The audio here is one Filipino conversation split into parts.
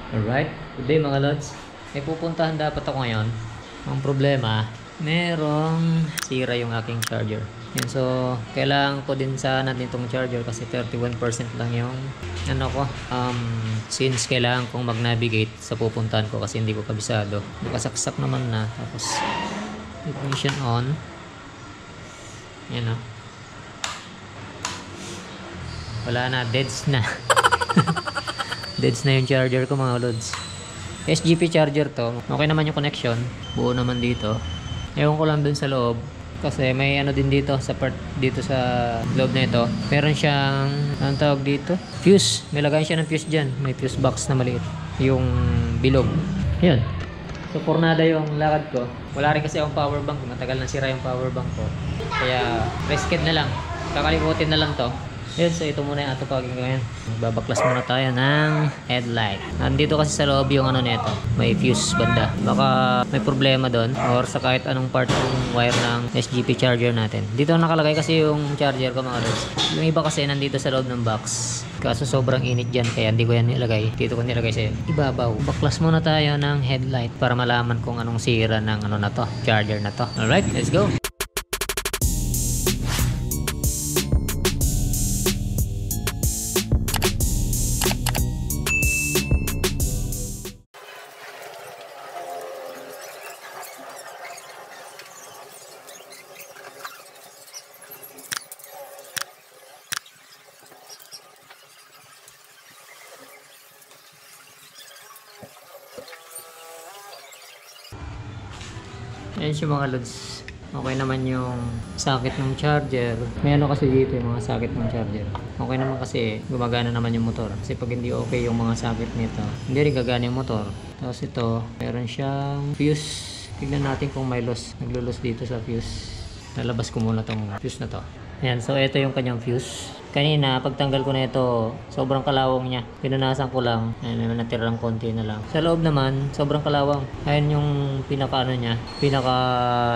Alright, good day mga lods. May pupuntahan dapat ako ngayon. Ang problema, merong sira yung aking charger. Yan, so, kailangan ko din sana nitong charger kasi 31% lang yung ano ko. Since kailangan kong mag-navigate sa pupuntahan ko kasi hindi ko kabisado. Nakasaksak naman na. Tapos, ignition on. Yan o. Wala na, deads na. Deads na yung charger ko mga lods. SGP charger to. Okay naman yung connection. Buo naman dito. Ewan ko lang dun sa loob. Kasi may ano din dito sa part dito sa loob na ito. Meron siyang anong tawag dito? Fuse. May lagay siya ng fuse dyan. May fuse box na maliit. Yung bilog. Yun. So pornada yung lakad ko. Wala rin kasi akong power bank. Matagal na sira yung power bank ko. Kaya risked na lang. Kakalimutin na lang to. Yun, so ito muna yung ato pagiging ngayon. Babaklas muna tayo ng headlight. Nandito kasi sa loob yung ano nito. May fuse banda. Baka may problema doon or sa kahit anong part ng wire ng SGP charger natin. Dito nakalagay kasi yung charger ko mga lods. Yung iba kasi nandito sa loob ng box. Kaso sobrang init dyan kaya hindi ko yan nilagay. Dito ko nilagay sa ibabaw. Baklas muna tayo ng headlight para malaman kung anong sira ng ano na to, charger na to. Alright, let's go! Ayan siya mga lods. Okay naman yung socket ng charger. May ano kasi dito yung mga socket ng charger. Okay naman kasi gumagana naman yung motor. Kasi pag hindi okay yung mga socket nito, hindi rin gagana yung motor. Tapos ito, meron siyang fuse. Tignan natin kung may loss. Naglulos dito sa fuse. Nalabas ko muna tong fuse na to. Ayan, so ito yung kanyang fuse. Kanina, pagtanggal ko na ito, sobrang kalawang niya. Pinunasan ko lang. Ayan, may natirang konti na lang. Sa loob naman, sobrang kalawang. Ayan yung pinaka ano niya. Pinaka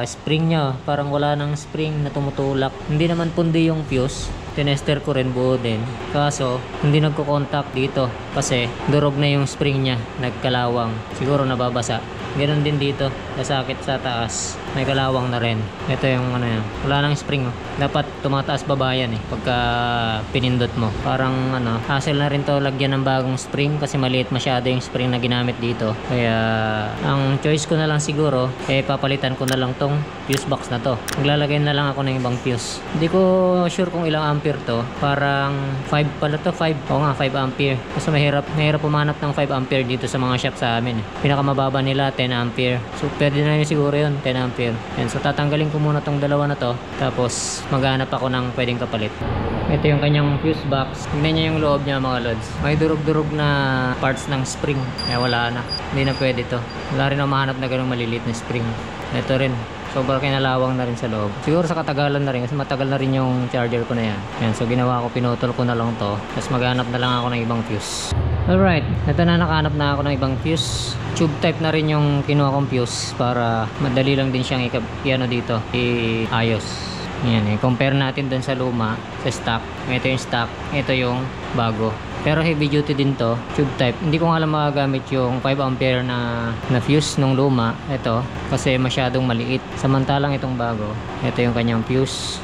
spring niya. Parang wala ng spring na tumutulak. Hindi naman pundi yung fuse. Tinester ko rin buo din. Kaso, hindi nagko-contact dito. Kasi, durog na yung spring niya. Nagkalawang. Siguro nababasa. Ganon din dito. Nasakit sa taas. May kalawang na rin. Ito yung ano yan. Wala nang spring. Oh. Dapat tumataas baba yan eh. Pagka pinindot mo. Parang ano. Hassle na rin to lagyan ng bagong spring. Kasi maliit masyado yung spring na ginamit dito. Kaya ang choice ko na lang siguro. Papalitan ko na lang tong fuse box na to. Maglalagay na lang ako ng ibang fuse. Hindi ko sure kung ilang ampere to. Parang 5 pala to. 5. Oo nga 5 ampere. Kasi mahirap pumanap ng 5 ampere dito sa mga shop sa amin. Pinakamababa nila 10 ampere. So pwede na rin siguro yun 10 ampere. And so tatanggalin ko muna tong dalawa na to. Tapos maghanap ako ng pwedeng kapalit. Ito yung kanyang fuse box. Tignan niya yung loob niya mga lods. May durog-durog na parts ng spring. Kaya wala na. Hindi na pwede to. Wala rin ako mahanap na ganung maliliit na spring. Ito rin. Sobrang kinalawang na rin sa loob. Siguro sa katagalan na rin. Kasi matagal na rin yung charger ko na yan. Yan. So ginawa ko, pinutol ko na lang to. Tapos maghanap na lang ako ng ibang fuse. Alright. Ito na, nakahanap na ako ng ibang fuse. Tube type na rin yung kinuha kong fuse. Para madali lang din siyang i-ano dito. I-ayos. Yan, compare natin dun sa luma, sa stock. Ito yung stock, ito yung bago. Pero heavy duty din to, tube type. Hindi ko nga alam magagamit yung 5 ampere na fuse nung luma. Ito, kasi masyadong maliit. Samantalang itong bago, ito yung kanyang fuse.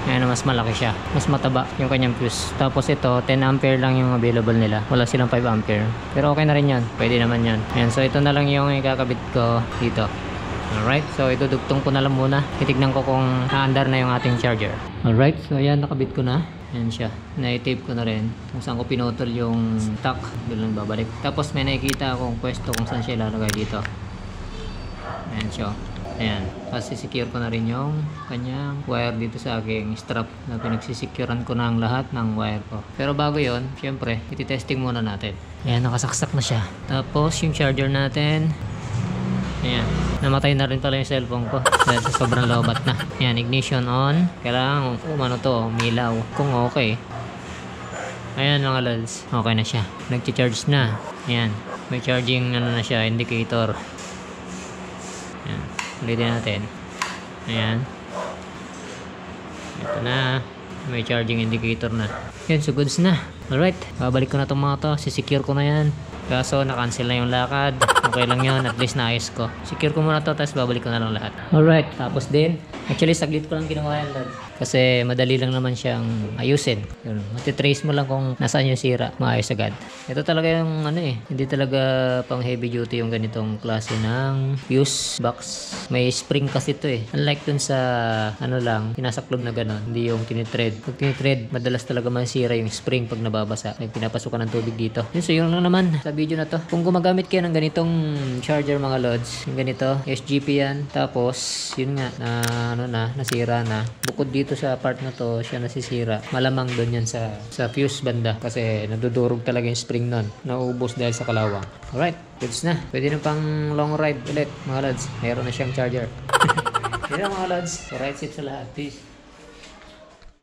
Ayan, mas malaki siya. Mas mataba yung kanyang fuse. Tapos ito, 10 ampere lang yung available nila. Wala silang 5 ampere. Pero okay na rin yan. Pwede naman yan. Ayan, so ito na lang yung ikakabit ko dito. Alright, so idudugtong ko na lang muna. Titignan ko kung naandar na yung ating charger. Alright, so ayan, nakabit ko na. Ayan siya. Na-tape ko na rin. Kung saan ko pinutol yung stock, doon lang babalik. Tapos may nakikita akong pwesto kung saan siya ilalagay dito. Ayan siya. Ayan. Tapos sisecure ko na rin yung kanyang wire dito sa aking strap na pinagsisekuran ko na ang lahat ng wire ko. Pero bago yon, syempre, ititesting muna natin. Ayan, nakasaksak na siya. Tapos yung charger natin. Ayan. Namatay na rin pala yung cellphone ko. Dahil sa sobrang lobat na. Ayan, ignition on. Kailangan umano to, umilaw. Kung okay. Ayan mga lods. Okay na siya. Nag-charge na. Ayan. May charging ano na siya, indicator. Ayan. Ulitin natin. Ayan. Ito na. May charging indicator na. Yan, so goods na. Alright. Babalik ko na itong mga to. Sisecure ko na yan. Kaso na-cancel na yung lakad. Okay lang yun, at least naayos ko. Secure ko muna to, tapos babalik ko na lang lahat. Alright, tapos din, actually saglit ko lang ginawa yan, lad. Kasi madali lang naman siyang ayusin. Yun, matitrace mo lang kung nasaan yung sira, maayos agad. Ito talaga yung hindi talaga pang heavy duty yung ganitong klase ng fuse box. May spring kasi ito Unlike dun sa pinasaklob na gano'n, hindi yung tinitread. Pag tinitread, madalas talaga masira yung spring pag nababasa. May pinapasukan ng tubig dito. Yun, so yun lang naman sa video na to. Kung gumagamit kayo ng ganitong charger mga lods, yung ganito, SGP yan. Tapos, yun nga, nasira na. Bukod dito sa part na to, siya nasisira. Malamang doon yan sa fuse banda. Kasi nadudurog talaga yung spring nun. Nauubos dahil sa kalawang. Alright, goods na. Pwede na pang long ride ulit mga lods. Mayroon na siyang charger. Yun na mga lods. Alright, sit sa lahat. Peace.